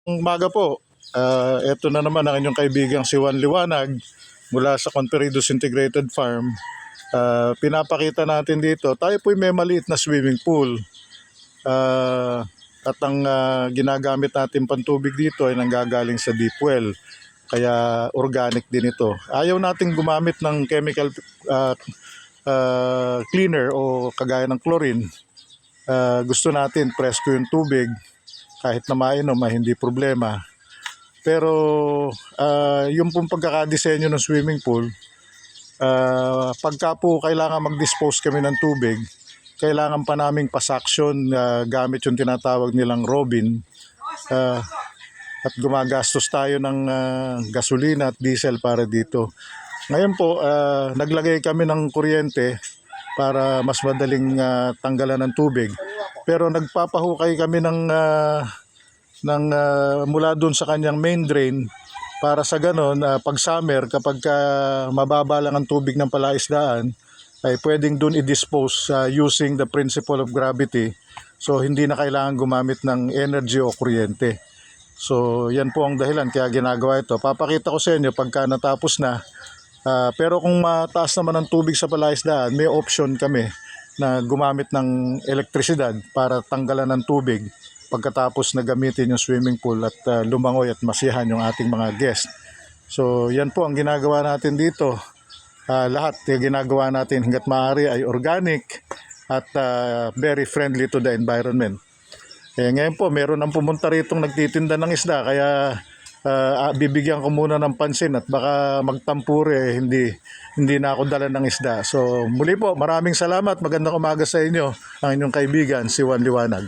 Umaga po. Ito na naman ang inyong kaibigang si Juan Liwanag mula sa Conferidus Integrated Farm. Pinapakita natin dito, tayo po'y may maliit na swimming pool. At ang ginagamit natin pantubig dito ay nanggagaling sa deep well. Kaya organic din ito. Ayaw nating gumamit ng chemical cleaner o kagaya ng chlorine. Gusto natin presko yung tubig. Kahit na mainom ay hindi problema. Pero yung pong pagkakadesenyo ng swimming pool, pagka po kailangan mag-dispose kami ng tubig, kailangan pa naming pa-suction gamit yung tinatawag nilang robin. At gumagastos tayo ng gasolina at diesel para dito. Ngayon po, naglagay kami ng kuryente para mas madaling tanggalan ng tubig. Pero nagpapahukay kami mula doon sa kanyang main drain para sa ganon, pag summer, kapag mababa lang ang tubig ng palaisdaan, ay pwedeng doon i-dispose using the principle of gravity. So hindi na kailangan gumamit ng energy o kuryente. So yan po ang dahilan kaya ginagawa ito. Papakita ko sa inyo pagka natapos na. Pero kung mataas naman ang tubig sa palaisdaan, may option kami na gumamit ng elektrisidad para tanggalan ng tubig pagkatapos na gamitin yung swimming pool at lumangoy at masiyahan yung ating mga guest. So yan po ang ginagawa natin dito. Lahat yung ginagawa natin hanggat maaari ay organic at very friendly to the environment. Ngayon po meron ang pumunta rito nagtitinda ng isda kaya bibigyan ko muna ng pansin at baka magtampure hindi na ako dala ng isda. So muli po maraming salamat, magandang umaga sa inyo, ang inyong kaibigan si Juan Liwanag.